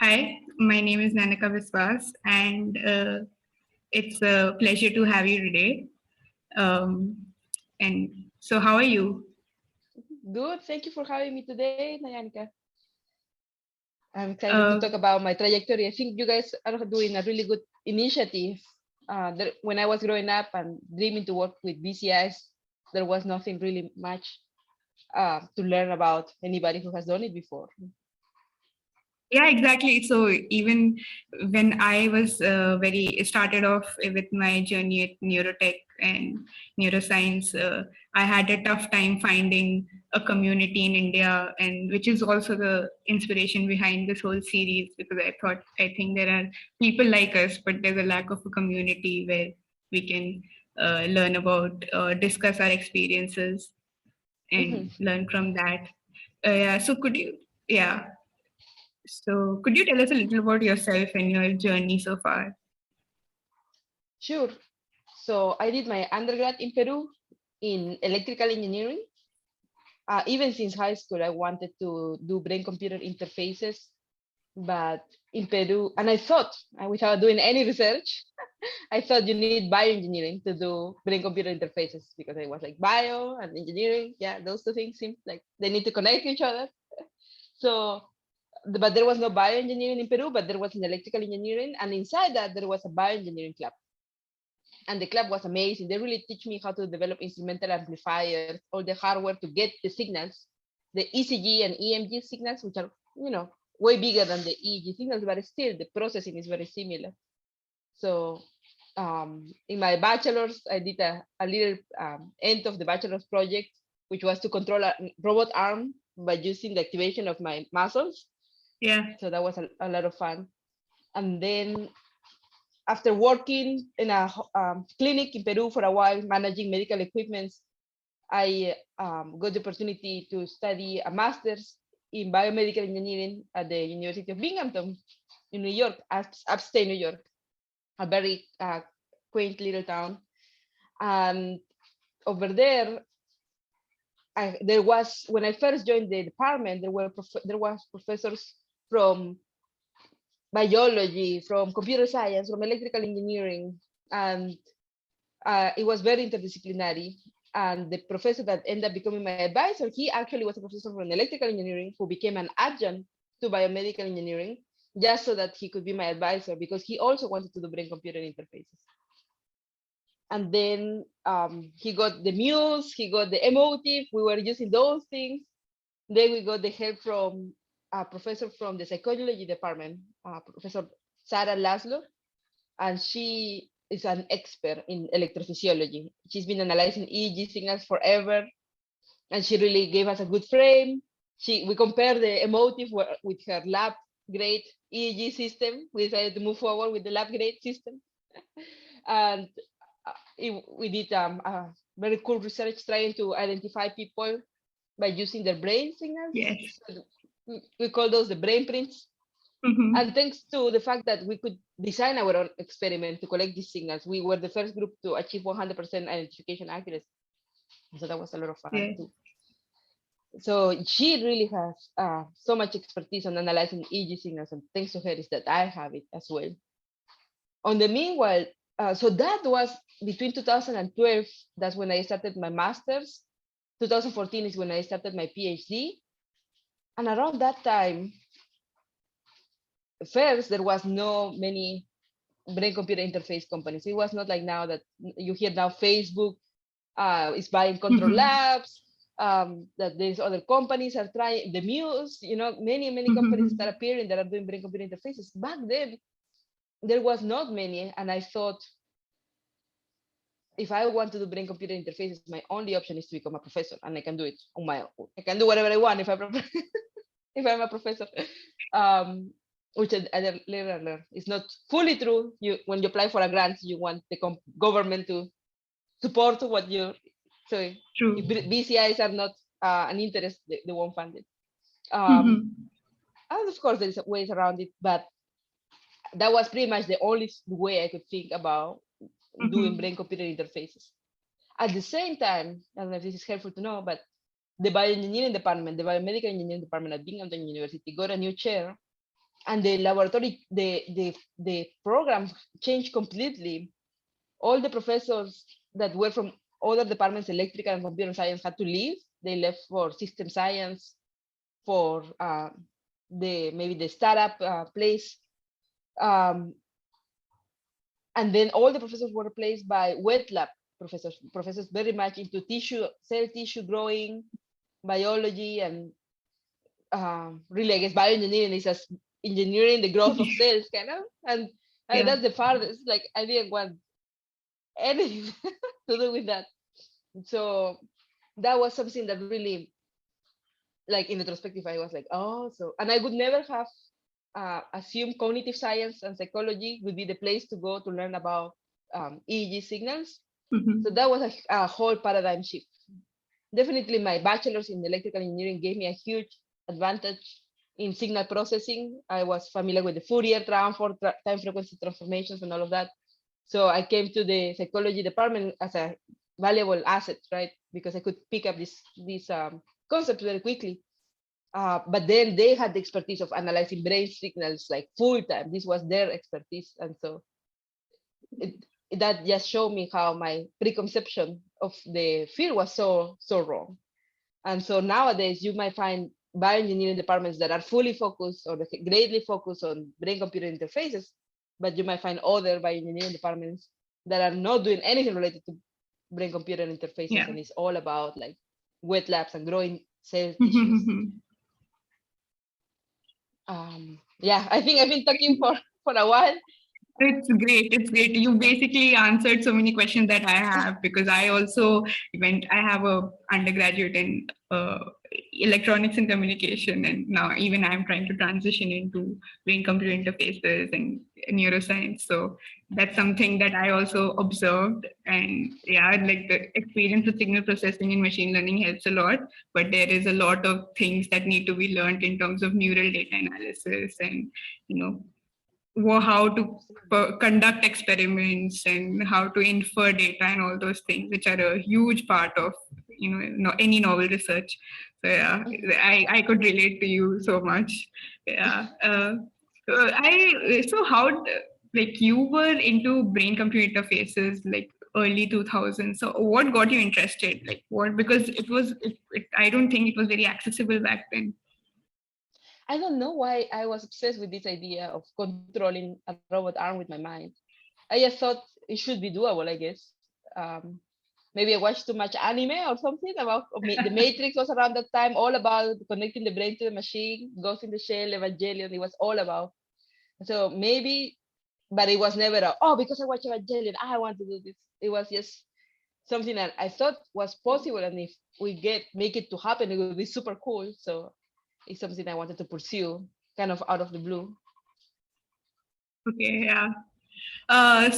Hi, my name is Nayanika Biswas, and it's a pleasure to have you today. And so, how are you? Good. Thank you for having me today, Nayanika. I'm excited to talk about my trajectory. I think you guys are doing a really good initiative. When I was growing up and dreaming to work with BCIs, there was nothing really much to learn about anybody who has done it before. Yeah, exactly. So even when I was started off with my journey at neurotech and neuroscience, I had a tough time finding a community in India, and which is also the inspiration behind this whole series, because I think there are people like us, but there's a lack of a community where we can learn about, discuss our experiences and learn from that. Yeah. So could you, yeah. So could you tell us a little about yourself and your journey so far? Sure. So I did my undergrad in Peru in electrical engineering. Even since high school, I wanted to do brain-computer interfaces, but in Peru, and I thought, without doing any research, I thought you need bioengineering to do brain-computer interfaces, because I was like bio and engineering. Yeah, those two things seem like they need to connect to each other. So, but there was no bioengineering in Peru, but there was an electrical engineering, and inside that there was a bioengineering club. And the club was amazing. They really teach me how to develop instrumental amplifiers, all the hardware to get the signals, the ECG and EMG signals, which are, way bigger than the EEG signals, but still the processing is very similar. So in my bachelor's, I did a little end of the bachelor's project, which was to control a robot arm by using the activation of my muscles. Yeah. So that was a lot of fun. And then after working in a clinic in Peru for a while, managing medical equipment, I got the opportunity to study a master's in biomedical engineering at the University of Binghamton in New York, upstate New York, a very quaint little town. And over there, there was, when I first joined the department, there was professors from biology, from computer science, from electrical engineering, and it was very interdisciplinary. And the professor that ended up becoming my advisor, he actually was a professor from electrical engineering who became an adjunct to biomedical engineering, just so that he could be my advisor, because he also wanted to do brain-computer interfaces. And then he got the muse, he got the emotive, we were using those things. Then we got the help from a professor from the psychology department, Professor Sarah Laszlo, and she is an expert in electrophysiology. She's been analyzing EEG signals forever, and she really gave us a good frame. We compared the emotive with her lab grade EEG system. We decided to move forward with the lab grade system. And we did very cool research trying to identify people by using their brain signals. Yes. So we call those the brain prints. And thanks to the fact that we could design our own experiment to collect these signals, we were the first group to achieve 100% identification accuracy. So that was a lot of fun too. So she really has so much expertise on analyzing EEG signals, and thanks to her is that I have it as well. On the meanwhile, so that was between 2012, that's when I started my master's. 2014 is when I started my PhD. And around that time, first, there was no many brain-computer interface companies. It was not like now that you hear now Facebook is buying control labs, that there's other companies are trying, the Muse, many companies start appearing that are doing brain-computer interfaces. Back then, there was not many, and I thought, if I want to do brain-computer interfaces, my only option is to become a professor, and I can do it on my own. I can do whatever I want if I'm a professor. Which I later learned is not fully true. When you apply for a grant, you want the government to support what you. So True. BCIs are not an interest; they won't fund it. And of course, there's ways around it, but that was pretty much the only way I could think about doing brain-computer interfaces. At the same time, I don't know if this is helpful to know, but the bioengineering department, the biomedical engineering department at Binghamton University got a new chair. and the laboratory, the program changed completely. All the professors that were from other departments, electrical and computer science, had to leave. They left for system science, for maybe the startup place. And then all the professors were replaced by wet lab professors very much into cell tissue growing, biology, and really, I guess bioengineering is as engineering the growth of cells, kind of. And Yeah. that's the farthest. Like, I didn't want anything to do with that. So that was something that really, like, in retrospective, I was like, oh, so, and I would never have assumed cognitive science and psychology would be the place to go to learn about EEG signals. So that was a whole paradigm shift. Definitely my bachelor's in electrical engineering gave me a huge advantage in signal processing. I was familiar with the Fourier transform, time frequency transformations and all of that. So I came to the psychology department as a valuable asset, right? Because I could pick up these concepts very quickly. But then they had the expertise of analyzing brain signals like full time. This was their expertise. And so that just showed me how my preconception of the field was so wrong. And so nowadays you might find bioengineering departments that are fully focused or greatly focused on brain-computer interfaces, but you might find other bioengineering departments that are not doing anything related to brain-computer interfaces, Yeah. and it's all about like wet labs and growing cell tissues. Yeah, I think I've been talking for a while. It's great. It's great. You basically answered so many questions that I have, because I also I have a undergraduate in electronics and communication, and now even I'm trying to transition into brain-computer interfaces and neuroscience. So that's something that I also observed. And yeah, like the experience with signal processing and machine learning helps a lot, but there is a lot of things that need to be learned in terms of neural data analysis and, how to conduct experiments and how to infer data and all those things, which are a huge part of any novel research. So yeah, I could relate to you so much. Yeah. So how, like, you were into brain computer interfaces like early 2000s. So what got you interested? Like, what, because I don't think it was very accessible back then. I don't know why I was obsessed with this idea of controlling a robot arm with my mind. I just thought it should be doable, I guess. Maybe I watched too much anime or something about the Matrix was around that time, all about connecting the brain to the machine, Ghost in the Shell, Evangelion, it was all about. So maybe, but it was never because I watch Evangelion, I want to do this. It was just something that I thought was possible, and if we make it to happen, it would be super cool. So it's something I wanted to pursue, kind of out of the blue. Okay, yeah. I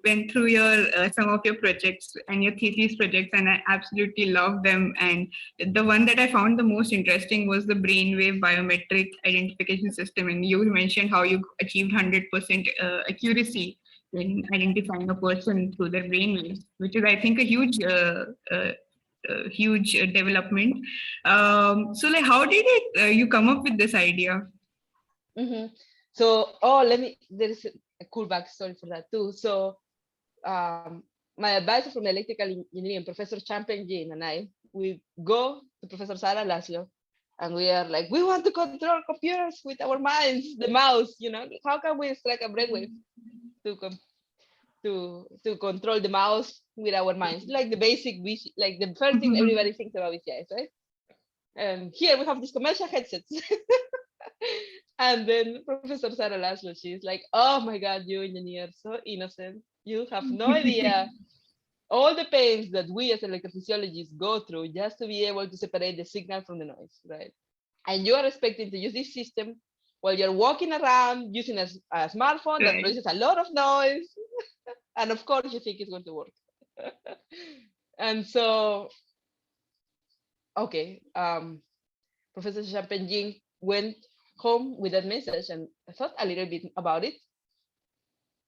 went through your some of your projects and your thesis projects, and I absolutely love them. And the one that I found the most interesting was the brainwave biometric identification system. And you mentioned how you achieved 100% accuracy in identifying a person through their brainwaves, which is, I think, a huge development. So, like, how did you come up with this idea? Mm-hmm. So, there is a cool backstory for that too. So, my advisor from electrical engineering, Professor Champion Jean, and we go to Professor Sarah Laszlo, and we are like, we want to control computers with our minds, the mouse, how can we strike a brainwave to control the mouse with our minds? Like the basic, like the first thing everybody thinks about VCIs, right? And here we have these commercial headsets. And then Professor Sarah Laszlo, she's like, oh my God, you engineers, so innocent. You have no idea all the pains that we as electrophysiologists go through just to be able to separate the signal from the noise, right? And you are expecting to use this system while you're walking around using a smartphone that produces a lot of noise. And of course, you think it's going to work. And so, okay, Professor Champagne went home with that message, and I thought a little bit about it.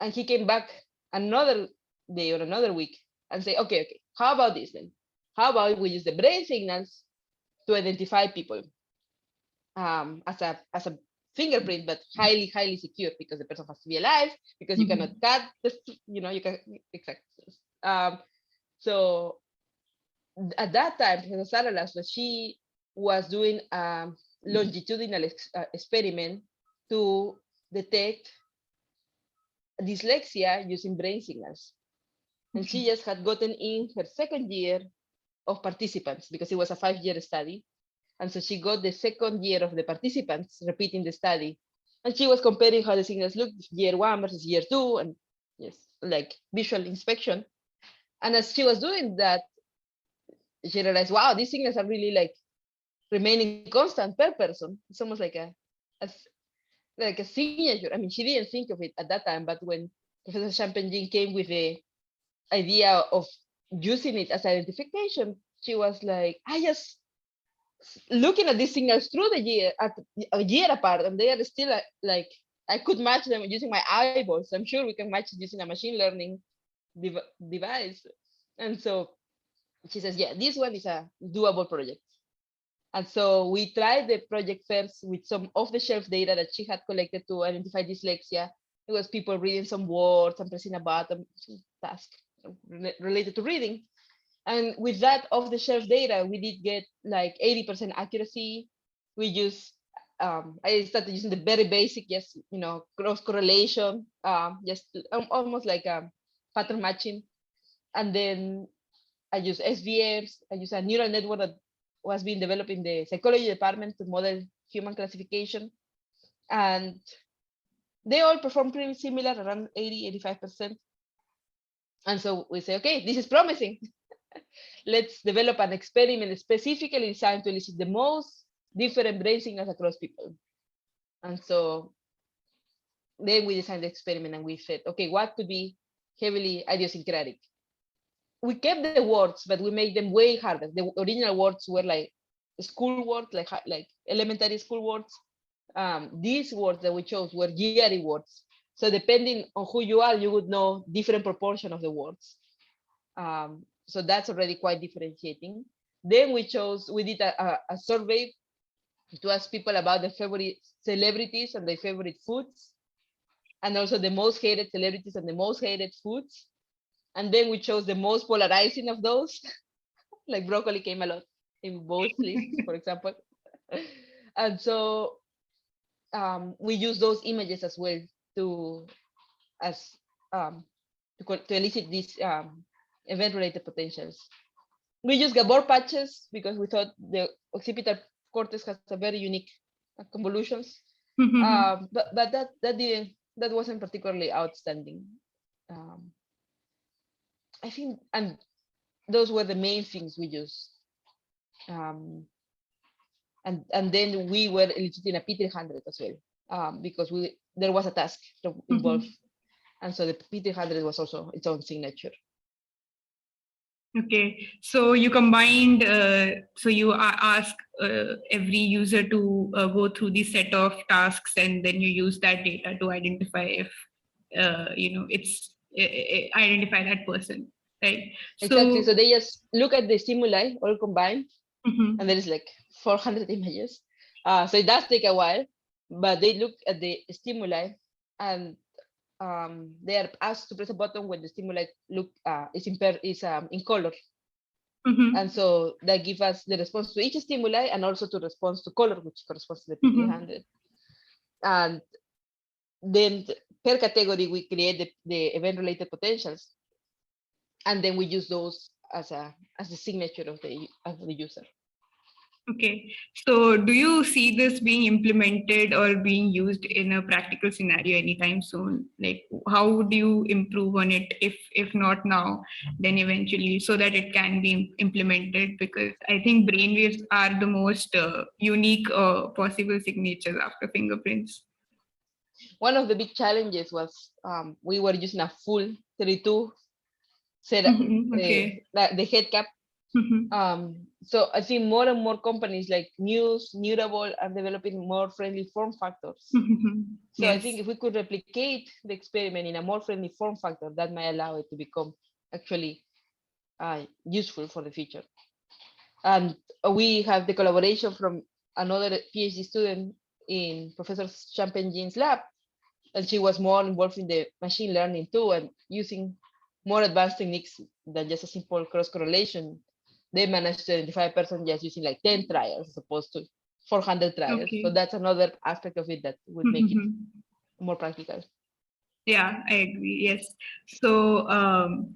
And he came back another day or another week and say, okay, how about this then? How about we use the brain signals to identify people? as a fingerprint, but highly secure because the person has to be alive, because you cannot cut the, you can exactly. So at that time, Professor Saralas, she was doing a longitudinal experiment to detect dyslexia using brain signals. And she just had gotten in her second year of participants because it was a 5-year study. And so she got the second year of the participants repeating the study. And she was comparing how the signals looked year 1 versus year 2, and yes, like visual inspection. And as she was doing that, she realized, wow, these signals are really like remaining constant per person. It's almost like like a signature. I mean, she didn't think of it at that time, but when Professor Champagne came with the idea of using it as identification, she was like, I just looking at these signals through the year, at a year apart, and they are still like, I could match them using my eyeballs. I'm sure we can match it using a machine learning device. And so she says, yeah, this one is a doable project. And so we tried the project first with some off-the-shelf data that she had collected to identify dyslexia. It was people reading some words and pressing a button, task related to reading. And with that off-the-shelf data, we did get like 80% accuracy. We used, I started using the very basic, yes, cross correlation, just almost like pattern matching. And then I use SVMs. I use a neural network that was being developed in the psychology department to model human classification. And they all perform pretty similar, around 80–85%. And so we say, okay, this is promising. Let's develop an experiment specifically designed to elicit the most different brain signals across people. And so then we designed the experiment and we said, okay, what could be heavily idiosyncratic? We kept the words, but we made them way harder. The original words were like school words, like elementary school words. These words that we chose were yearly words. So depending on who you are, you would know different proportion of the words. So that's already quite differentiating. Then we did a survey to ask people about their favorite celebrities and their favorite foods, and also the most hated celebrities and the most hated foods. And then we chose the most polarizing of those. Like broccoli came a lot in both lists, for example. And so we use those images as well to elicit these event-related potentials. We use Gabor patches because we thought the occipital cortex has a very unique convolutions. But that wasn't particularly outstanding. I think, and those were the main things we used. And then we were eliciting a P300 as well, because there was a task involved. And so the P300 was also its own signature. Okay, so you combined, so you ask every user to go through the set of tasks, and then you use that data to identify if, it's identify that person, right? Exactly, so they just look at the stimuli all combined, and there is like 400 images. So it does take a while, but they look at the stimuli and they are asked to press a button when the stimuli is in color. And so that gives us the response to each stimuli and also to response to color, which corresponds to the P300. And then per category, we create the event-related potentials. And then we use those as a signature of the user. Okay, so do you see this being implemented or being used in a practical scenario anytime soon? Like, how would you improve on it if not now, then eventually, so that it can be implemented? Because I think brainwaves are the most unique possible signatures after fingerprints. One of the big challenges was we were using a full 32 set, okay. the head cap. So I think more and more companies like Neurable are developing more friendly form factors. So yes. I think if we could replicate the experiment in a more friendly form factor, that might allow it to become actually useful for the future. And we have the collaboration from another PhD student in Professor Champagne's lab, and she was more involved in the machine learning too, and using more advanced techniques than just a simple cross correlation. They managed to identify a person just using like 10 trials as opposed to 400 trials. So Okay. that's another aspect of it that would make it more practical. Yeah, I agree. Yes. So,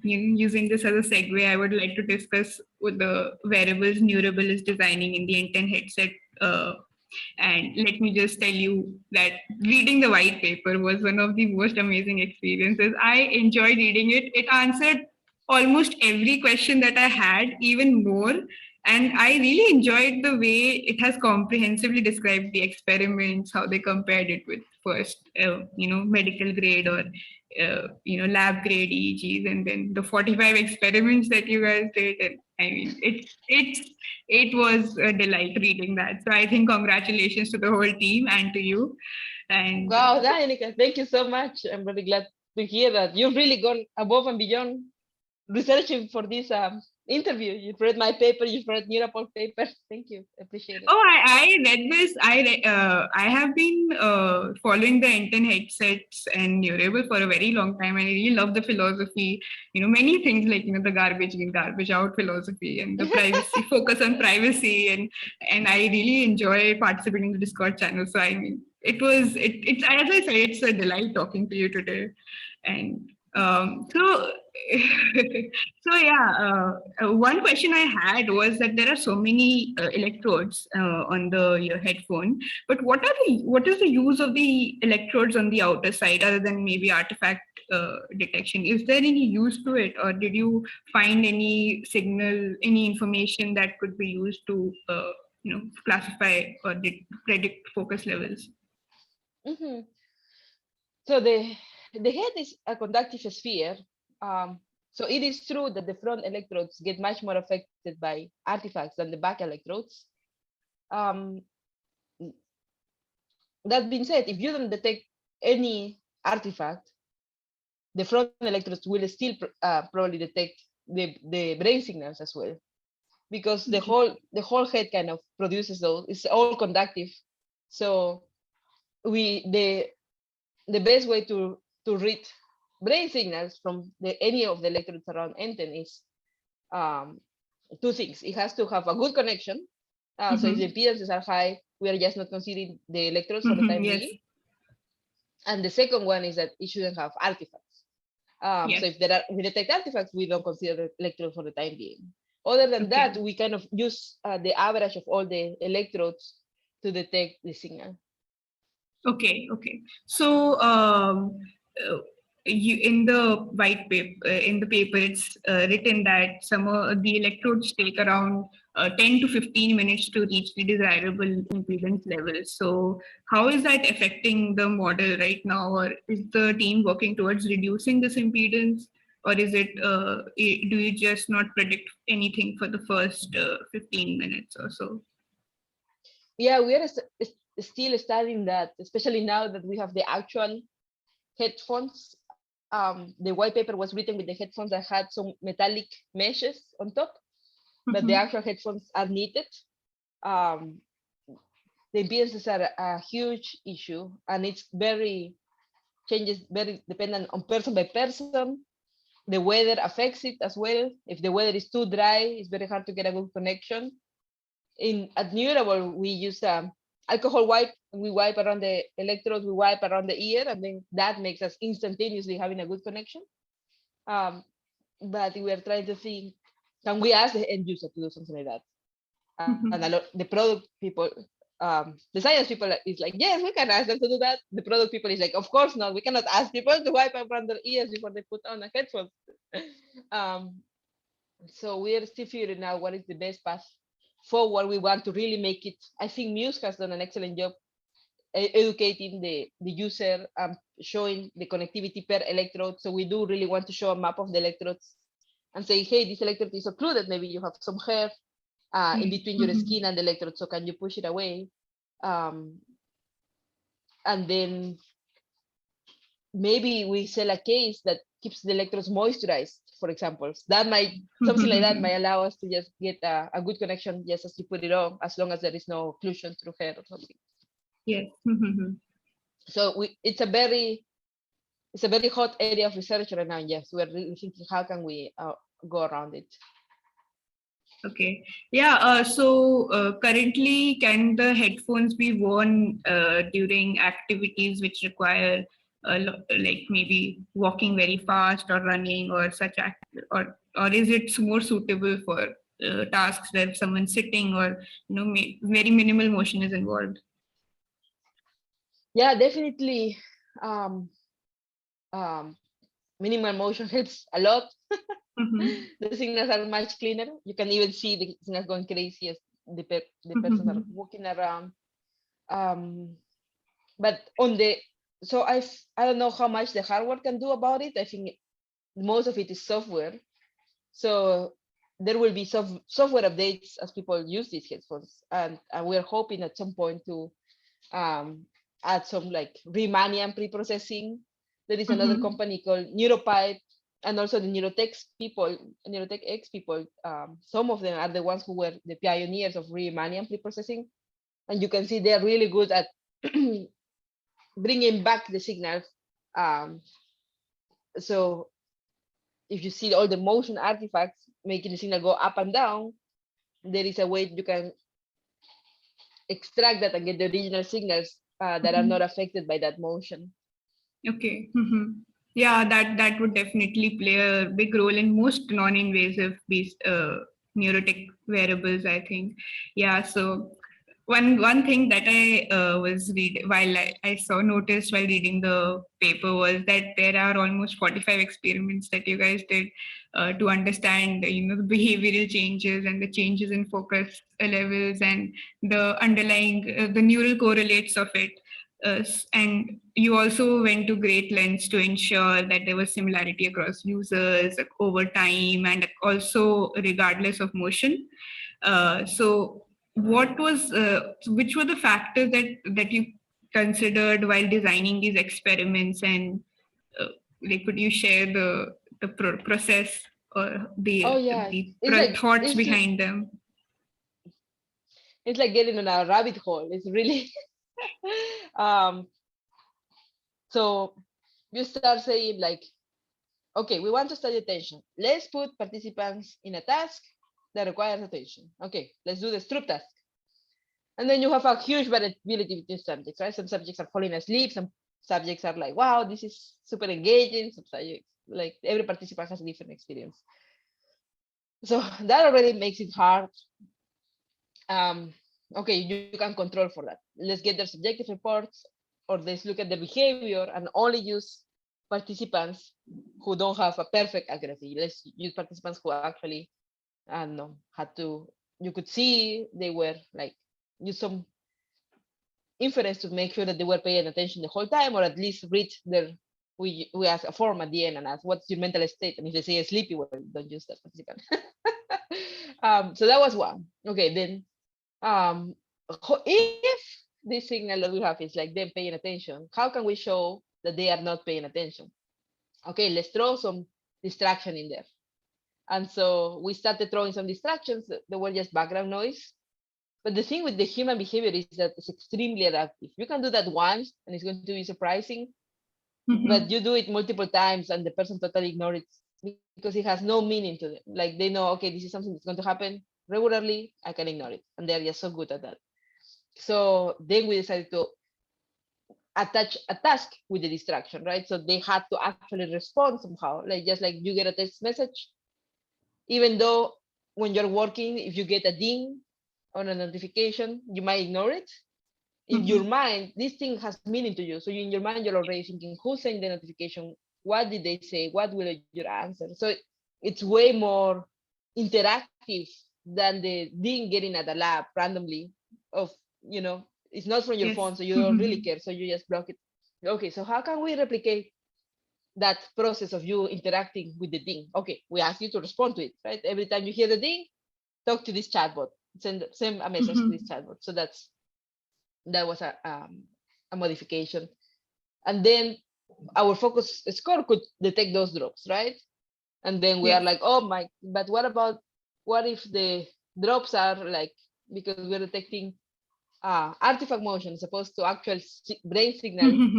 using this as a segue, I would like to discuss with the wearables Neurable is designing in the Enten Headset. And let me just tell you that reading the white paper was one of the most amazing experiences. I enjoyed reading it. It answered almost every question that I had, even more. And I really enjoyed the way it has comprehensively described the experiments, how they compared it with first, medical grade or, lab grade EEGs, and then the 45 experiments that you guys did. And I mean, it was a delight reading that. So I think congratulations to the whole team and to you. And Wow, Nayanika, thank you so much. I'm very glad to hear that you've really gone above and beyond researching for this interview. You've read my paper, you've read Neurable paper. Thank you. Appreciate it. oh, I read this. I have been following the Enten headsets and Neurable for a very long time. I really love the philosophy. Many things like the garbage in, garbage out philosophy, and the privacy focus on privacy, and I really enjoy participating in the Discord channel. So I mean, it's as I said, it's a delight talking to you today, and so so yeah, one question I had was that there are so many electrodes on your headphone, but what is the use of the electrodes on the outer side other than maybe artifact detection? Is there any use to it, or did you find any signal, any information that could be used to classify or predict focus levels? Mm-hmm. So the head is a conductive sphere. So it is true that the front electrodes get much more affected by artifacts than the back electrodes. Um, that being said, if you don't detect any artifact, the front electrodes will still probably detect the brain signals as well, because the whole head kind of produces those. It's all conductive. So the best way to read brain signals from any of the electrodes around Enten is two things. It has to have a good connection. So if the impedances are high, we are just not considering the electrodes for the time Yes. being. And the second one is that it shouldn't have artifacts. Yes. So if we detect artifacts, we don't consider the electrode for the time being. Other than that, we kind of use the average of all the electrodes to detect the signal. Okay. So, you in the white paper, in the paper, it's written that some of the electrodes take around 10 to 15 minutes to reach the desirable impedance level. So, how is that affecting the model right now, or is the team working towards reducing this impedance? Or is it, do you just not predict anything for the first 15 minutes or so? Yeah, we are still studying that, especially now that we have the actual headphones. The white paper was written with the headphones that had some metallic meshes on top, but the actual headphones are knitted. The impedances are a huge issue, and it's changes very dependent on person by person. The weather affects it as well. If the weather is too dry, it's very hard to get a good connection. At Neurable, we use alcohol wipe. We wipe around the electrodes, we wipe around the ear, and then that makes us instantaneously having a good connection. But we are trying to think, can we ask the end user to do something like that? And a lot, the product people, the science people is like, yes, we can ask them to do that. The product people is like, of course not. We cannot ask people to wipe around their ears before they put on a headphone. So we are still figuring out what is the best path forward. We want to really make it. I think Muse has done an excellent job educating the user, showing the connectivity per electrode. So we do really want to show a map of the electrodes and say, hey, this electrode is occluded. Maybe you have some hair in between your skin and the electrode. So can you push it away? And then maybe we sell a case that keeps the electrodes moisturized, for example. That might, something like that might allow us to just get a good connection just as you put it on, as long as there is no occlusion through hair or something. Yes. So it's a very hot area of research right now. Yes, we're really thinking how can we go around it. Okay. Yeah. So currently, can the headphones be worn during activities which require like maybe walking very fast or running or such or is it more suitable for tasks where someone's sitting or very minimal motion is involved? Yeah, definitely. Um, um, Minimal motion helps a lot. The signals are much cleaner. You can even see the signals going crazy as the persons are walking around. But I don't know how much the hardware can do about it. I think most of it is software. So there will be software updates as people use these headphones, and we're hoping at some point to add some like Riemannian pre-processing. There is another company called Neuronified, and also the Neurotech X people. Some of them are the ones who were the pioneers of Riemannian pre-processing, and you can see they're really good at bringing back the signals. So if you see all the motion artifacts making the signal go up and down, there is a way you can extract that and get the original signals that are not affected by that motion. Okay. Yeah, that would definitely play a big role in most non-invasive neurotech wearables, I think. Yeah. So one thing that I was reading while I noticed while reading the paper was that there are almost 45 experiments that you guys did to understand the behavioral changes and the changes in focus levels and the underlying the neural correlates of it. And you also went to great lengths to ensure that there was similarity across users over time and also regardless of motion. So which were the factors that you considered while designing these experiments, and could you share the process or Oh yeah, thoughts behind them? it's like getting on a rabbit hole. It's really um so you start saying like, okay, we want to study attention. Let's put participants in a task that requires attention. Okay, let's do the Stroop task. And then you have a huge variability between subjects, right? Some subjects are falling asleep, some subjects are like, wow, this is super engaging. Some subjects, like every participant has a different experience. So that already makes it hard. Okay, you can control for that. Let's get their subjective reports, or let's look at the behavior and only use participants who don't have a perfect accuracy. Let's use participants who actually, I don't know, you could see they were like, use some inference to make sure that they were paying attention the whole time, or at least read we ask a form at the end and ask what's your mental state, and if they say sleepy, well, don't use that participant. So that was one. Okay, then if this signal that we have is like them paying attention, how can we show that they are not paying attention? Okay, let's throw some distraction in there. And so we started throwing some distractions that were just background noise. But the thing with the human behavior is that it's extremely adaptive. You can do that once and it's going to be surprising, but you do it multiple times and the person totally ignores it because it has no meaning to them. Like they know, okay, this is something that's going to happen regularly, I can ignore it. And they're just so good at that. So then we decided to attach a task with the distraction, right? So they had to actually respond somehow, like just like you get a text message, even though when you're working, if you get a ding on a notification, you might ignore it. In your mind, this thing has meaning to you. So in your mind, you're already thinking, who sent the notification? What did they say? What will your answer? So it's way more interactive than the ding getting at the lab randomly of, it's not from your phone, so you don't really care. So you just block it. Okay, so how can we replicate that process of you interacting with the ding? Okay, we ask you to respond to it, right? Every time you hear the ding, talk to this chatbot, send a message to this chatbot. So that was a modification. And then our focus score could detect those drops, right? And then we are Yes. like, oh my, but what if the drops are like, because we're detecting artifact motion as opposed to actual brain signal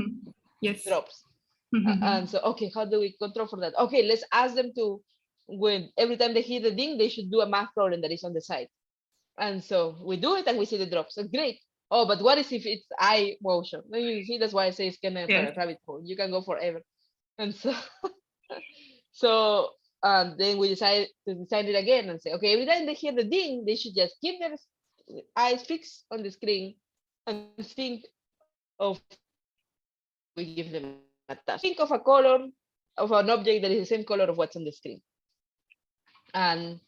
Yes. drops. And so, okay, how do we control for that? Okay, let's ask them to, when every time they hear the ding, they should do a math problem that is on the side. And so we do it and we see the drops. So great. Oh, but what is if it's eye motion? No, you see, that's why I say it's kind of Yes. a rabbit hole. You can go forever. And so, so then we decided to design it again and say, okay, every time they hear the ding, they should just keep their eyes fixed on the screen and think of we give them a task. Think of a color of an object that is the same color of what's on the screen. And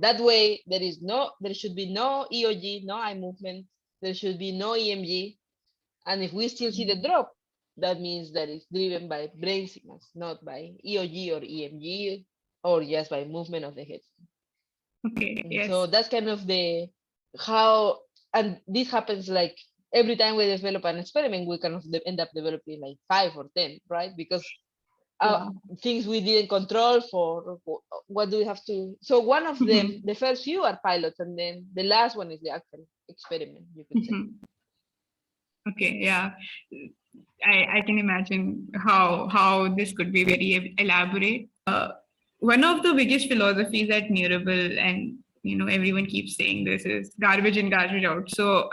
that way there should be no EOG, no eye movement, there should be no EMG. And if we still see the drop, that means that it's driven by brain signals, not by EOG or EMG or just by movement of the head. Okay. And Yes. so that's kind of the how, and this happens like every time we develop an experiment, we kind of end up developing like 5 or 10, right? Because things we didn't control for what do we have to. So one of them, the first few are pilots, and then the last one is the actual experiment, you could say. Okay. Yeah. I can imagine how this could be very elaborate. One of the biggest philosophies at Neurable, and everyone keeps saying this, is garbage in, garbage out. So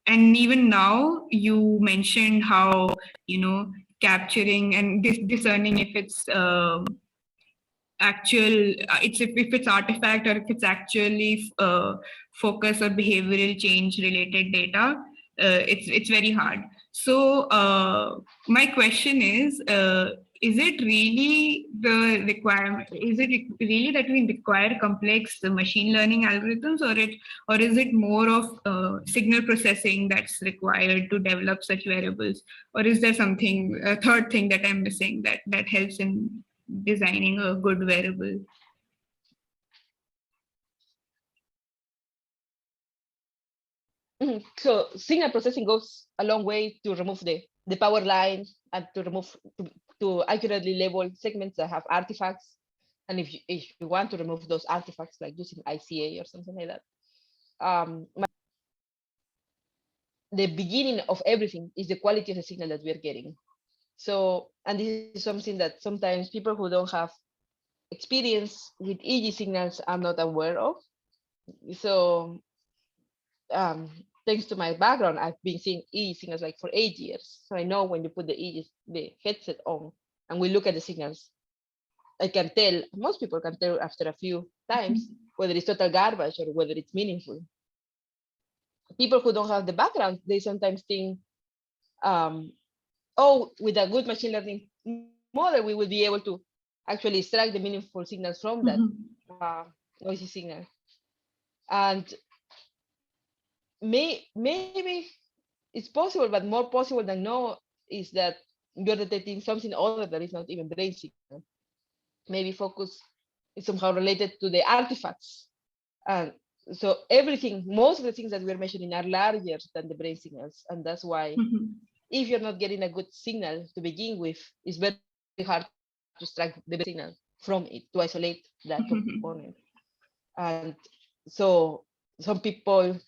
and even now you mentioned how capturing and discerning if it's actual if it's artifact or if it's actually focus or behavioral change related data. It's very hard. So my question is it really the requirement, is it really that we require complex machine learning algorithms, or is it more of signal processing that's required to develop such variables, or is there something, a third thing that I'm missing that helps in designing a good wearable? So signal processing goes a long way to remove the power line and to remove to accurately label segments that have artifacts. And if you want to remove those artifacts, like using ICA or something like that, the beginning of everything is the quality of the signal that we're getting. So, and this is something that sometimes people who don't have experience with EEG signals are not aware of. So, thanks to my background, I've been seeing EEG signals like for 8 years. So I know when you put the headset on and we look at the signals, I can tell, most people can tell after a few times whether it's total garbage or whether it's meaningful. People who don't have the background, they sometimes think, oh, with a good machine learning model, we will be able to actually extract the meaningful signals from that noisy signal. And maybe it's possible, but more possible than no is that you're detecting something other that is not even brain signal. Maybe focus is somehow related to the artifacts. And so everything, most of the things that we're measuring are larger than the brain signals. And that's why if you're not getting a good signal to begin with, it's very hard to extract the brain signal from it, to isolate that component. And so some people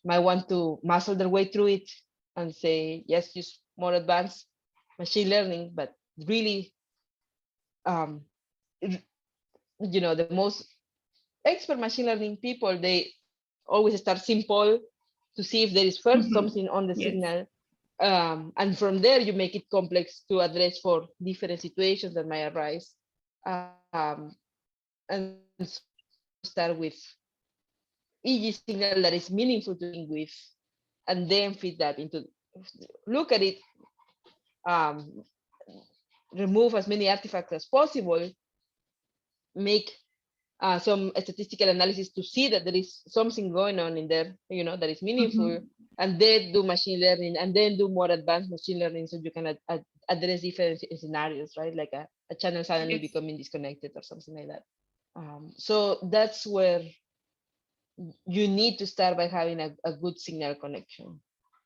might want to muscle their way through it and say, yes, use more advanced machine learning, but really, the most expert machine learning people, they always start simple to see if there is first something on the Yes. signal. And from there, you make it complex to address for different situations that might arise. And so start with EEG signal that is meaningful to begin with, and then feed that into, look at it, remove as many artifacts as possible, make some statistical analysis to see that there is something going on in there, that is meaningful, and then do machine learning, and then do more advanced machine learning so you can address different scenarios, right? Like a channel suddenly becoming disconnected or something like that. So that's where you need to start by having a good signal connection.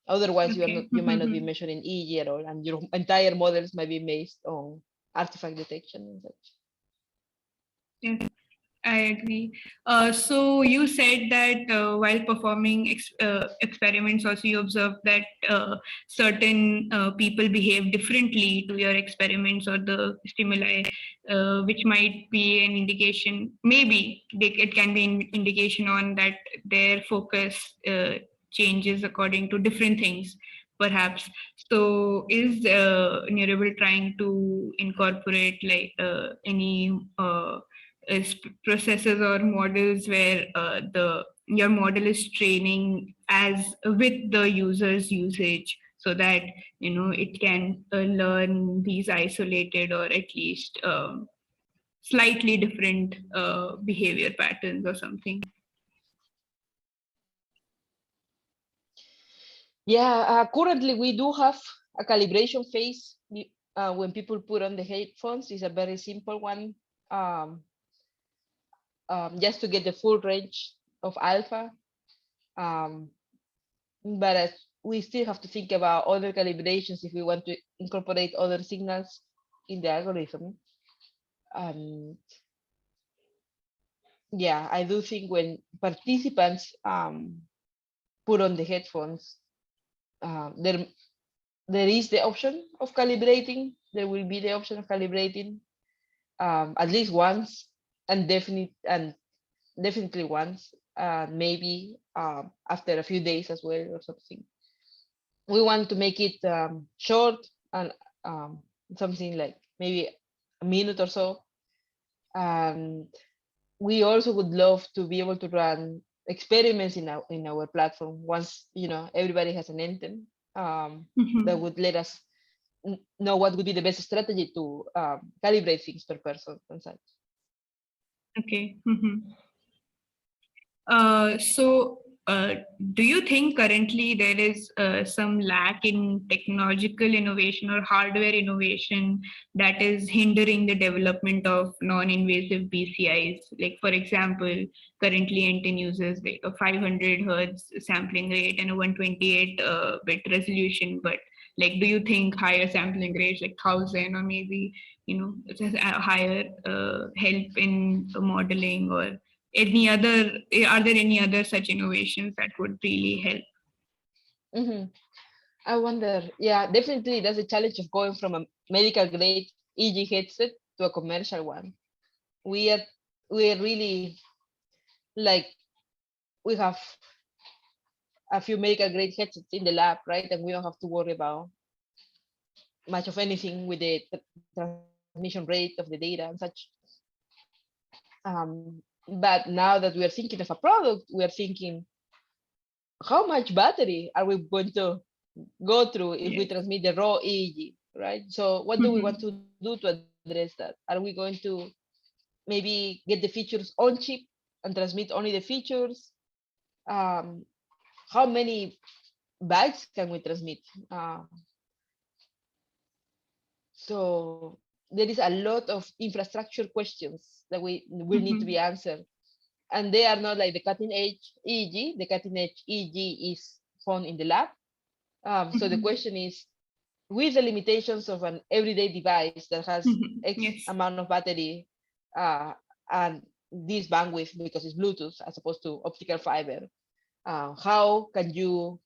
Otherwise, Okay. you might not be measuring EEG at all, and your entire models might be based on artifact detection and such. Yes, I agree. So you said that while performing experiments, also you observed that certain people behave differently to your experiments or the stimuli, which might be an indication. Maybe it can be an indication on that their focus changes according to different things, perhaps. So is Neurable trying to incorporate like any processes or models where the your model is training as with the user's usage, so that it can learn these isolated or at least slightly different behavior patterns or something? Yeah, currently we do have a calibration phase when people put on the headphones. It's a very simple one, um, just to get the full range of alpha. Um, but we still have to think about other calibrations if we want to incorporate other signals in the algorithm. And yeah, I do think when participants put on the headphones, there is the option of calibrating. There will be the option of calibrating at least once, and definitely once, maybe after a few days as well or something. We want to make it short and something like maybe a minute or so. And we also would love to be able to run experiments in our platform once everybody has an Enten, that would let us know what would be the best strategy to calibrate things per person and such. Okay. So, do you think currently there is some lack in technological innovation or hardware innovation that is hindering the development of non-invasive BCIs? Like, for example, currently Enten uses like a 500 hertz sampling rate and a 128 bit resolution, but like, do you think higher sampling rates, like 1,000 or maybe it has a higher help in modeling, or are there any other such innovations that would really help? Hmm. I wonder. Yeah, definitely that's a challenge of going from a medical grade EG headset to a commercial one. We are we are really like we have a few medical grade headsets in the lab, right? And we don't have to worry about much of anything with the transmission rate of the data and such. But now that we are thinking of a product, we are thinking, how much battery are we going to go through if we Yes. transmit the raw EEG, right? So what do we want to do to address that? Are we going to maybe get the features on chip and transmit only the features? Um, how many bytes can we transmit? So there is a lot of infrastructure questions that we will need to be answered. And they are not like the cutting edge EEG. The cutting edge EEG is found in the lab. So the question is, with the limitations of an everyday device that has X Yes. amount of battery and this bandwidth because it's Bluetooth as opposed to optical fiber, how can you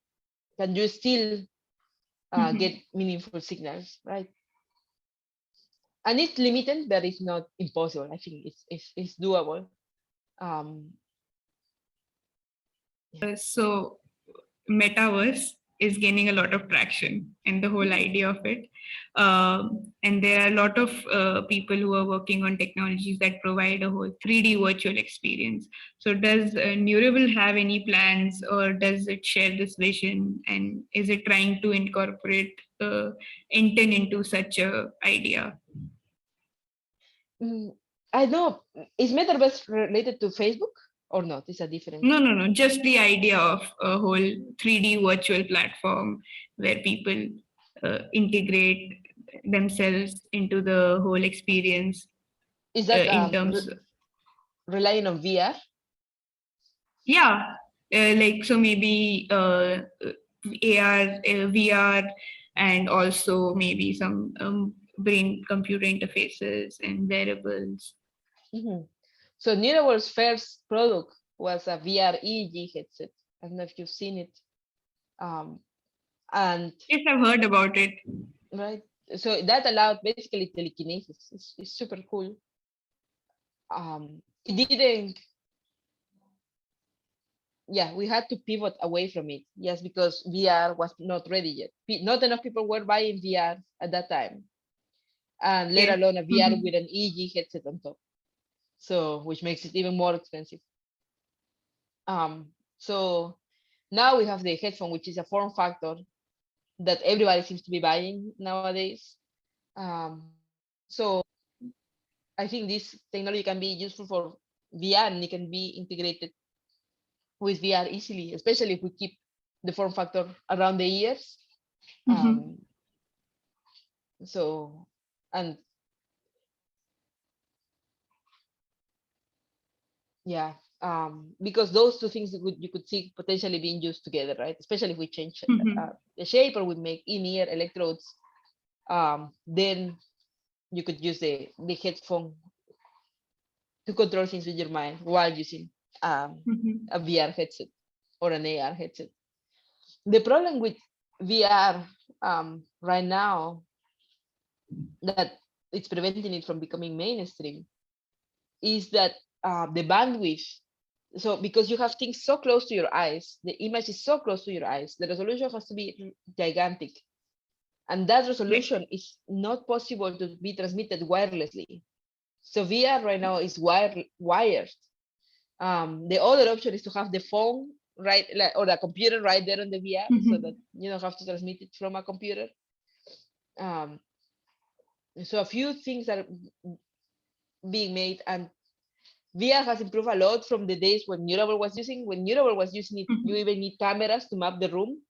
still get meaningful signals, right? And it's limited, but it's not impossible. I think it's doable. Um, So, metaverse is gaining a lot of traction and the whole idea of it. And there are a lot of people who are working on technologies that provide a whole 3D virtual experience. So does Neurable have any plans, or does it share this vision? And is it trying to incorporate Enten into such a idea? I know, is metaverse related to Facebook or not? It's a different. No. Just the idea of a whole 3D virtual platform where people integrate themselves into the whole experience Is that in terms. relying on VR? Yeah, like so maybe AR, VR, and also maybe some brain-computer interfaces and wearables. Mhm. So Neurable's first product was a VR EEG headset. I don't know if you've seen it. Um, and Yes, I've heard about it. right, so that allowed basically telekinesis. It's super cool. It didn't. Yeah, we had to pivot away from it. Yes, because VR was not ready yet. Not enough people were buying VR at that time, and let Yes. alone a VR Mhm. with an EEG headset on top. So, which makes it even more expensive. So now we have the headphone, which is a form factor that everybody seems to be buying nowadays. So I think this technology can be useful for VR, and it can be integrated with VR easily, especially if we keep the form factor around the ears. Mhm. Um, so and yeah, because those two things you could see potentially being used together, right? Especially if we change Mhm. the shape or we make in-ear electrodes, then you could use the headphone to control things with your mind while using Mhm. a VR headset or an AR headset. The problem with VR right now that it's preventing it from becoming mainstream is that the bandwidth. So because you have things so close to your eyes, the image is so close to your eyes, the resolution has to be gigantic. And that Yes. resolution is not possible to be transmitted wirelessly. So VR right now is wired. The other option is to have the phone right, like, or the computer right there on the VR, so that Mhm. you don't have to transmit it from a computer. Um, so a few things are being made, and VR has improved a lot from the days when Neurable was using. When Neurable was using it, you Mhm. even need cameras to map the room,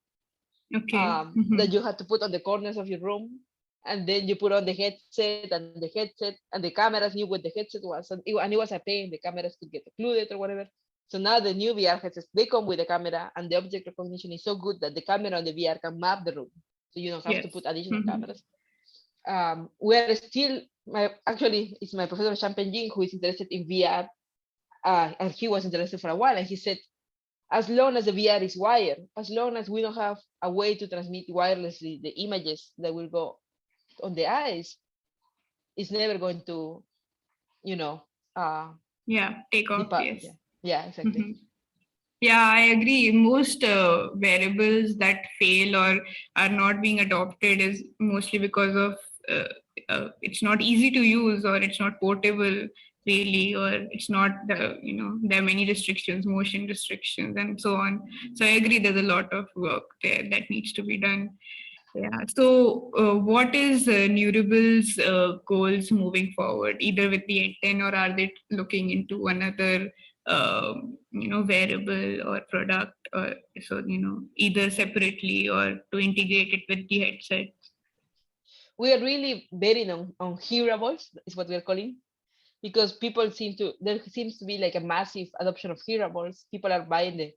Okay. that Mhm. you had to put on the corners of your room, and then you put on the headset, and the cameras knew what the headset was, and it was a pain. The cameras could get occluded or whatever. So now the new VR headsets, they come with a camera, and the object recognition is so good that the camera on the VR can map the room, so you don't have to Yes. put additional Mhm. cameras. We're still, actually, it's my professor Champagne who is interested in VR, and he was interested for a while, and he said, as long as the VR is wired, as long as we don't have a way to transmit wirelessly the images that will go on the eyes, it's never going to, you know, uh, Yeah. Take off. depart. Yes. Yeah, yeah, exactly. Mhm. Yeah, I agree. Most variables that fail or are not being adopted is mostly because of uh, it's not easy to use, or it's not portable really, or it's not there are many restrictions, motion restrictions, and so on. So I agree. There's a lot of work there that needs to be done. Yeah. So, what is Neurable's goals moving forward, either with the Enten, or are they looking into another, wearable or product, or so either separately or to integrate it with the headset? We are really betting on hearables, is what we're calling, because there seems to be like a massive adoption of hearables. People are buying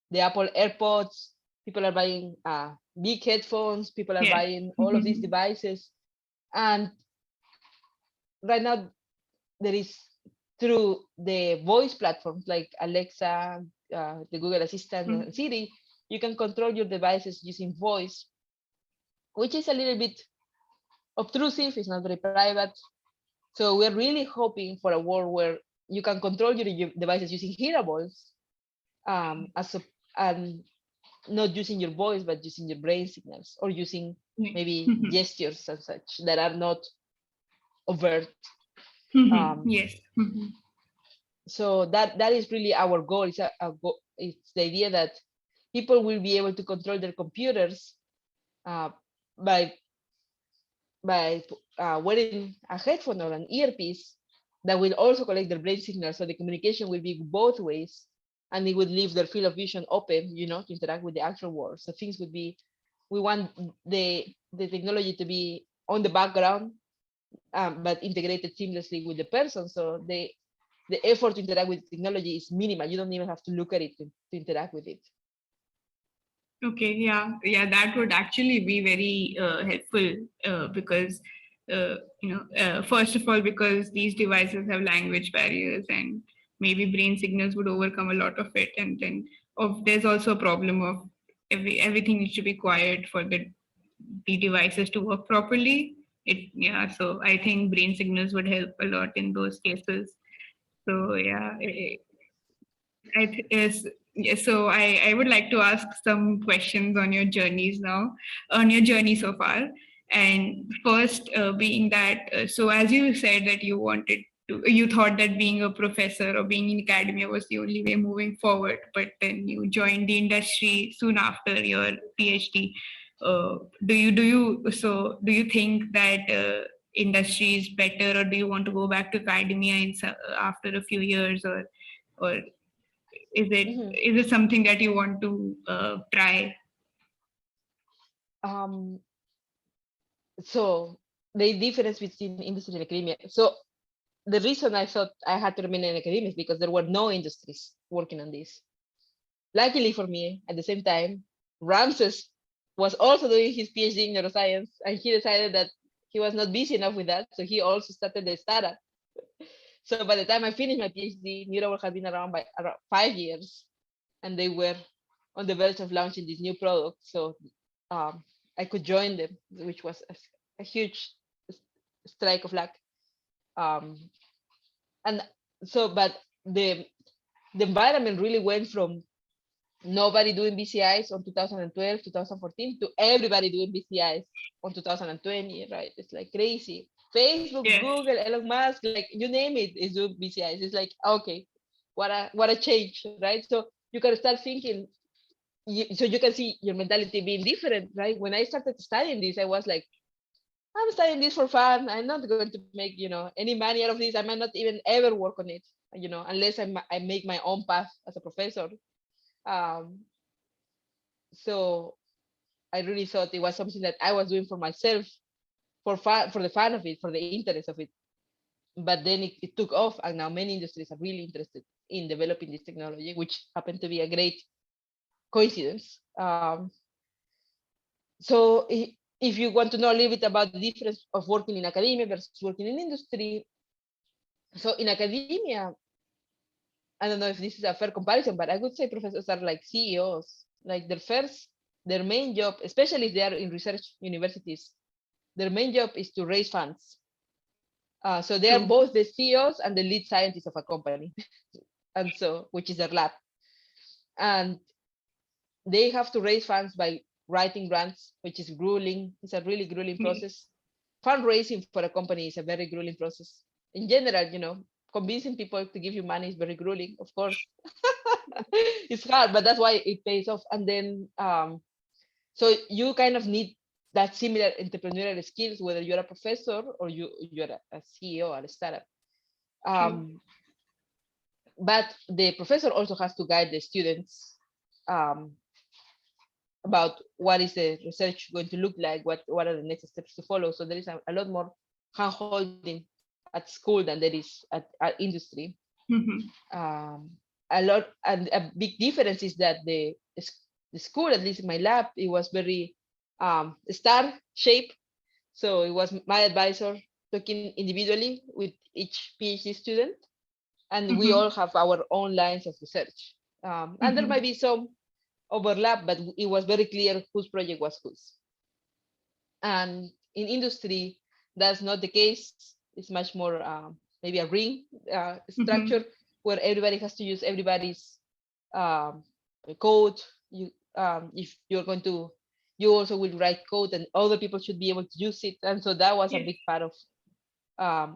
the Apple AirPods, people are buying big headphones, people are Yes. buying all of these Mhm. devices. And right now there is, through the voice platforms like Alexa, the Google Assistant, and Mhm. Siri, you can control your devices using voice, which is a little bit obtrusive. It's not very private. So we're really hoping for a world where you can control your devices using hearables, as a, and not using your voice, but using your brain signals, or using Yeah. maybe Mhm. gestures and such that are not overt. Mhm. Um, Yes. Mhm. so that is really our goal. It's the idea that people will be able to control their computers, uh, by wearing a headphone or an earpiece that will also collect their brain signals, so the communication will be both ways, and it would leave their field of vision open, to interact with the actual world. So things would be, we want the technology to be on the background, but integrated seamlessly with the person. So the effort to interact with technology is minimal. You don't even have to look at it to interact with it. Okay, yeah, that would actually be very helpful because, first of all, because these devices have language barriers and maybe brain signals would overcome a lot of it. And then there's also a problem of everything needs to be quiet for the devices to work properly. So I think brain signals would help a lot in those cases. So yeah, yes, yes. So I would like to ask some questions on your journeys now, on your journey so far. And first, being that, so as you said that you thought that being a professor or being in academia was the only way moving forward, but then you joined the industry soon after your PhD. Do you think that industry is better, or do you want to go back to academia after a few years, or is it Mhm. is it something that you want to try? Um, so the difference between industry and academia. So the reason I thought I had to remain in academia is because there were no industries working on this. Luckily for me, at the same time, Ramses was also doing his PhD in neuroscience, and he decided that he was not busy enough with that, so he also started a startup. So by the time I finished my PhD, Neurable had been around by around 5 years, and they were on the verge of launching this new product. So um, I could join them, which was a huge strike of luck. Um, and so, but the the environment really went from nobody doing BCIs on 2012, 2014 to everybody doing BCIs on 2020, right? It's like crazy. Facebook, Yes. Google, Elon Musk, like you name it, is doing BCIs. It's like, okay, what a change, right? So you can start thinking, so you can see your mentality being different, right? When I started studying this, I was like, I'm studying this for fun. I'm not going to make, any money out of this. I might not even ever work on it, unless I make my own path as a professor. Um, so I really thought it was something that I was doing for myself, for fun, for the fun of it, for the interest of it. But then it took off, and now many industries are really interested in developing this technology, which happened to be a great coincidence. So if you want to know a little bit about the difference of working in academia versus working in industry, so in academia, I don't know if this is a fair comparison, but I would say professors are like CEOs. Like their main job, especially if they are in research universities, their main job is to raise funds. So they are True. both the CEOs and the lead scientists of a company, and so which is their lab, and they have to raise funds by writing grants, which is grueling. It's a really grueling Yes. process. Fundraising for a company is a very grueling process. In general, convincing people to give you money is very grueling, of course. It's hard, but that's why it pays off. And then, so you kind of need that similar entrepreneurial skills, whether you're a professor or you're a CEO or a startup. True. Um, but the professor also has to guide the students um, about what is the research going to look like, what are the next steps to follow. So there is a lot more hand holding at school than there is at industry. Mhm. Um, a lot, and a big difference is that the school, at least in my lab, it was very star shape. So it was my advisor talking individually with each PhD student, and we Mhm. all have our own lines of research. And there might Mhm. be some overlap, but it was very clear whose project was whose. And in industry, that's not the case. It's much more maybe a ring structure Mhm. where everybody has to use everybody's um, code. If you're going to, you also will write code, and other people should be able to use it. And so that was a Yes. big part of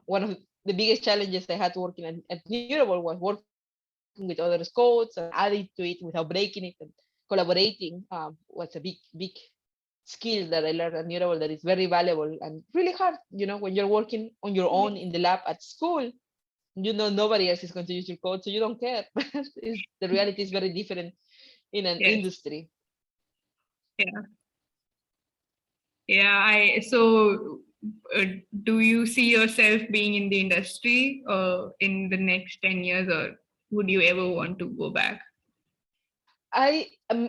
one of the biggest challenges I had working at Neurable was working with others' codes and adding to it without breaking it, and collaborating was a big skill that I learned at Neurable that is very valuable and really hard. When you're working on your own Yes. in the lab at school, nobody else is going to use your code, so you don't care. The reality is very different in an Yes. industry. Yeah. Yeah. Uh, do you see yourself being in the industry in the next 10 years, or would you ever want to go back? I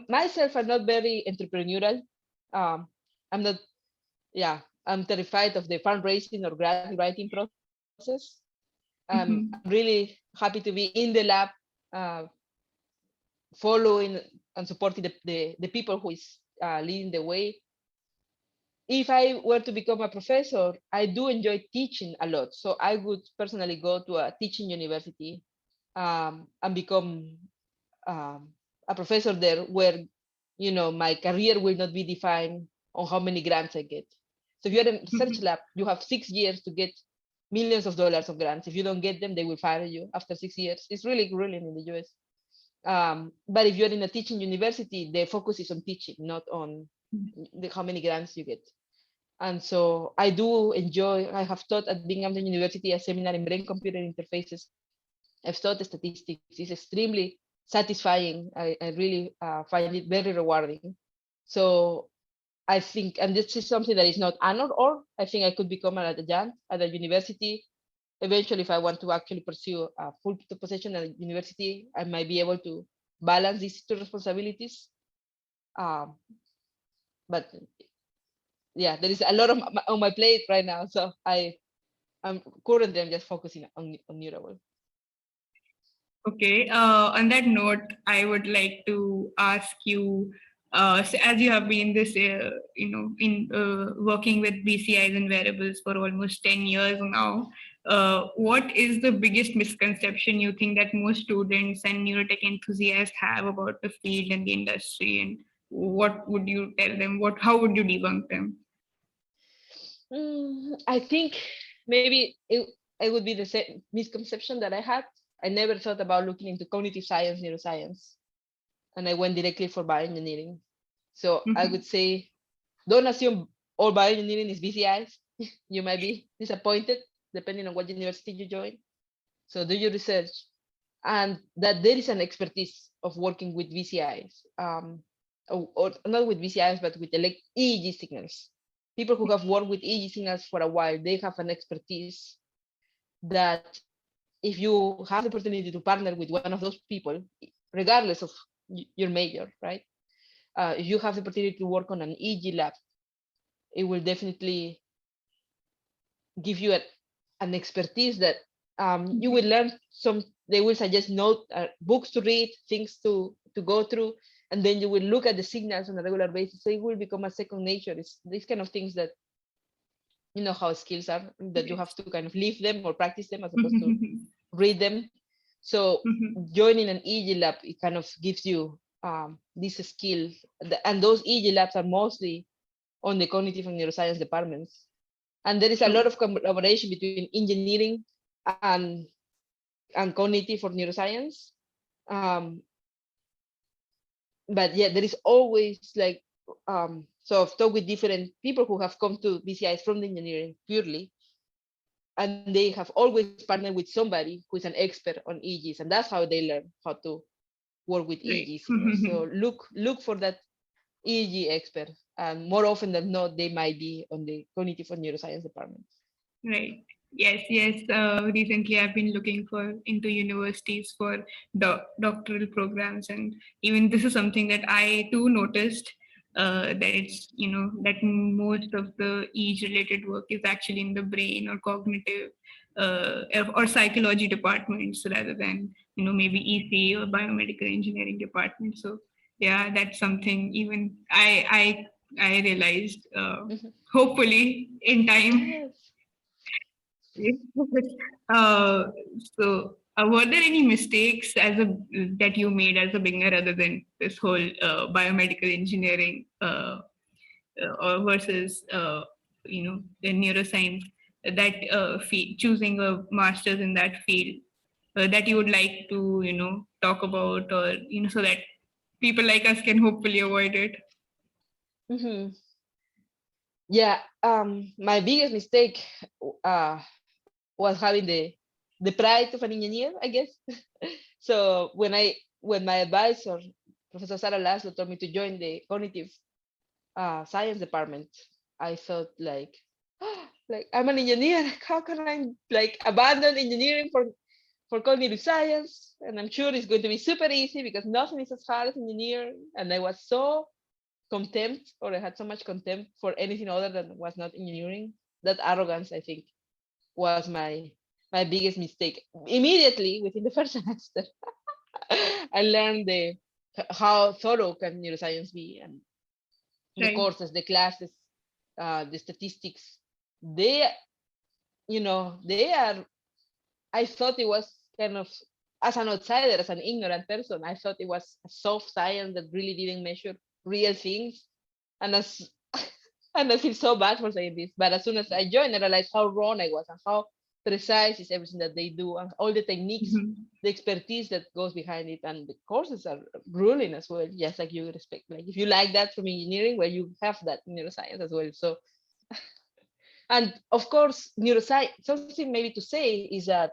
myself are not very entrepreneurial. I'm not, yeah, I'm terrified of the fundraising or grant writing process. I'm Mhm. really happy to be in the lab, uh, following and supporting the people who is leading the way. If I were to become a professor, I do enjoy teaching a lot. So I would personally go to a teaching university, and become um, a professor there, where my career will not be defined on how many grants I get. So if you're in research Mhm. lab, you have 6 years to get millions of dollars of grants. If you don't get them, they will fire you after 6 years. It's really grueling in the US. But if you're in a teaching university, the focus is on teaching, not on how many grants you get. And so I do enjoy, I have taught at Binghamton University a seminar in brain computer interfaces. I've taught statistics. It's extremely satisfying. I really find it very rewarding. So I think, and this is something that is not an or, I think I could become an adjunct at a university. Eventually, if I want to actually pursue a full position at a university, I might be able to balance these two responsibilities. Um, but yeah, there is a lot on my plate right now. So I'm just focusing on Neurable. Okay. On that note, I would like to ask you, so as you have been this, in working with BCIs and wearables for almost 10 years now, what is the biggest misconception you think that most students and neurotech enthusiasts have about the field and the industry, and what would you tell them? How would you debunk them? I think maybe it would be the same misconception that I had. I never thought about looking into cognitive science, neuroscience, and I went directly for bioengineering. So I Mhm. would say, don't assume all bioengineering is BCIs. You might be disappointed depending on what university you join. So do your research, and that there is an expertise of working with VCIs, or not with VCIs, but with EEG signals. People who have worked with EEG signals for a while, they have an expertise that if you have the opportunity to partner with one of those people, regardless of your major, right? If you have the opportunity to work on an EEG lab, it will definitely give you an expertise that you will learn some. They will suggest note books to read, things to go through, and then you will look at the signals on a regular basis. So it will become a second nature. It's these kind of things that how skills are, that you have to kind of live them or practice them as opposed to read them. So joining an EEG lab, it kind of gives you this skill, and those EEG labs are mostly on the cognitive and neuroscience departments. And there is a lot True. of collaboration between engineering and cognitive or neuroscience. Um, but yeah, there is always like, so I've talked with different people who have come to BCIs from the engineering purely, and they have always partnered with somebody who is an expert on EEGs, and that's how they learn how to work with Right. EEG signals. So look for that EEG expert, and more often than not, they might be on the cognitive or neuroscience department. Right. Yes, yes. Recently, I've been looking for into universities for doctoral programs, and even this is something that I too noticed. That it's that most of the EEG related work is actually in the brain or cognitive or psychology departments rather than maybe EC or biomedical engineering department. So yeah, that's something even I realized. Mhm. Hopefully, in time. Yes. Yes. Uh, were there any mistakes that you made as a beginner other than this whole biomedical engineering or versus the neuroscience that choosing a master's in that field that you would like to talk about or so that people like us can hopefully avoid it? Mhm. Yeah, my biggest mistake uh, was having the pride of an engineer, I guess. So when my advisor, Professor Sarah Laszlo, told me to join the cognitive science department, I thought like I'm an engineer. How can I like abandon engineering for cognitive science, and I'm sure it's going to be super easy because nothing is as hard as engineering. And I was so contempt, or I had so much contempt for anything other than was not engineering. That arrogance, I think, was my biggest mistake. Immediately within the first semester, I learned how thorough can neuroscience be, and the Right. courses, the classes, the statistics. They, they are. I thought it was kind of, as an outsider, as an ignorant person, I thought it was a soft science that really didn't measure real things, and as and I feel so bad for saying this. But as soon as I joined, I realized how wrong I was and how precise is everything that they do and all the techniques, the expertise that goes behind it, and the courses are grueling as well, just like you would expect. Like if you like that from engineering, well, you have that in neuroscience as well. So, and of course, neuroscience. Something maybe to say is that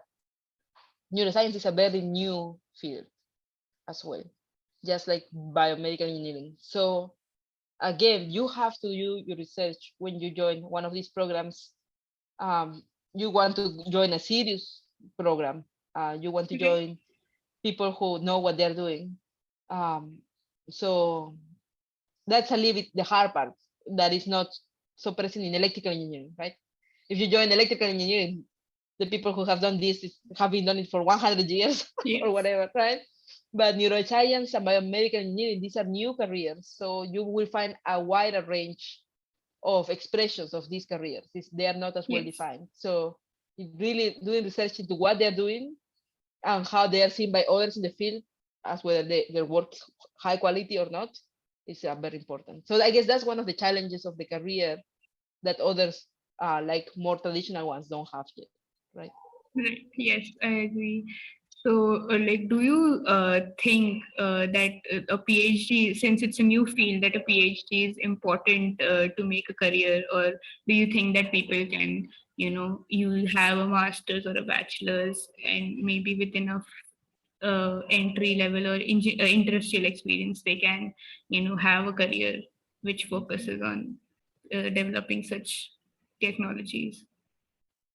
neuroscience is a very new field as well, just like biomedical engineering. So again, you have to do your research when you join one of these programs. You want to join a serious program. You want to Okay. join people who know what they're doing. Um, so that's a little bit the hard part that is not so present in electrical engineering, right? If you join electrical engineering, the people who have done this have been done it for 100 years Yes. or whatever, right? But neuroscience and biomedical engineering, these are new careers. So you will find a wider range of expressions of these careers. They are not as well Yes. defined. So really doing research into what they're doing and how they are seen by others in the field, as whether their work is high quality or not, is very important. So I guess that's one of the challenges of the career that others, like more traditional ones, don't have yet, right? Right. Yes, I agree. So, like, do you think that a PhD, since it's a new field, that a PhD is important to make a career, or do you think that people can, you have a master's or a bachelor's, and maybe with enough entry level or industrial experience, they can, have a career which focuses on developing such technologies?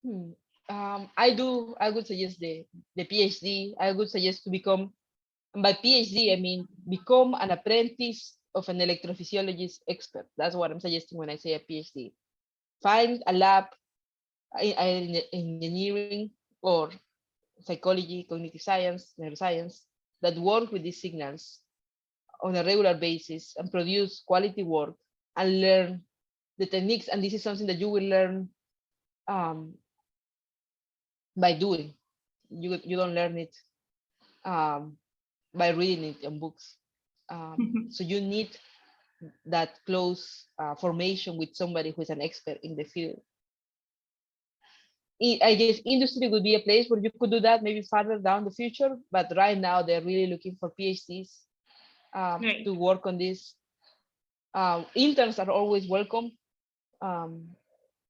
Hmm. I would suggest the PhD. I would suggest to become, by PhD, I mean become an apprentice of an electrophysiologist expert. That's what I'm suggesting when I say a PhD. Find a lab in engineering or psychology, cognitive science, neuroscience that work with these signals on a regular basis and produce quality work and learn the techniques. And this is something that you will learn um, by doing. You don't learn it um, by reading it in books. So you need that close formation with somebody who is an expert in the field. I guess industry would be a place where you could do that maybe farther down the future, but right now they're really looking for PhDs Right. to work on this. Interns are always welcome um,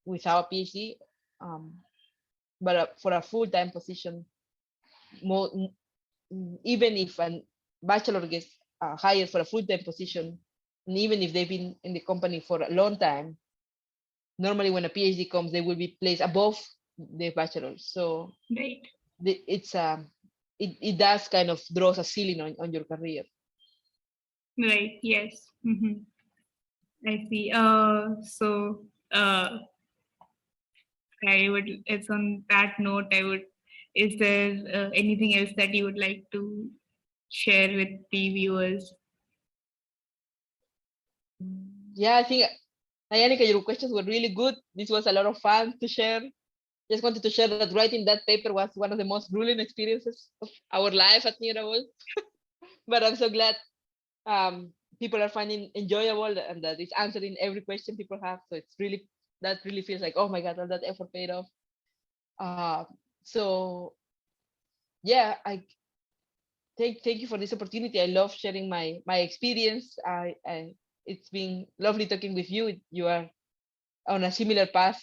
without a PhD, um, but for a full-time position, more, even if a bachelor gets hired for a full-time position, and even if they've been in the company for a long time, normally when a PhD comes, they will be placed above the bachelor. So Right. it's it does kind of draws a ceiling on your career. Right. Yes. I see. So I would. It's on that note. I would. Is there anything else that you would like to share with the viewers? Yeah, I think Nayanika, your questions were really good. This was a lot of fun to share. Just wanted to share that writing that paper was one of the most grueling experiences of our life at Neurable. But I'm so glad people are finding enjoyable and that it's answering every question people have. So it's really, that really feels like, oh my God, all that effort paid off. Uh, so yeah, I thank you for this opportunity. I love sharing my experience. It's been lovely talking with you. You are on a similar path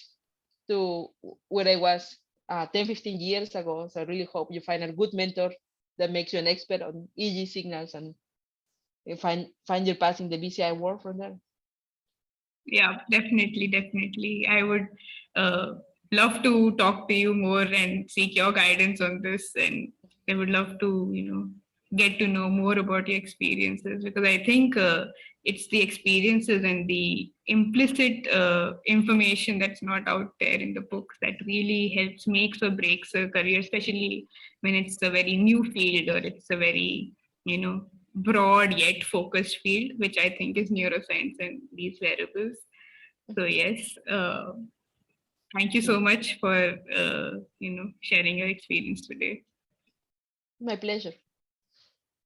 to where I was 10, 15 years ago. So I really hope you find a good mentor that makes you an expert on EEG signals and you find your path in the BCI world from there. Yeah, definitely, definitely. I would love to talk to you more and seek your guidance on this. And I would love to get to know more about your experiences, because I think it's the experiences and the implicit information that's not out there in the books that really helps makes or breaks a career, especially when it's a very new field or it's a very broad yet focused field, which I think is neuroscience and these wearables. So yes, thank you so much for sharing your experience today. My pleasure.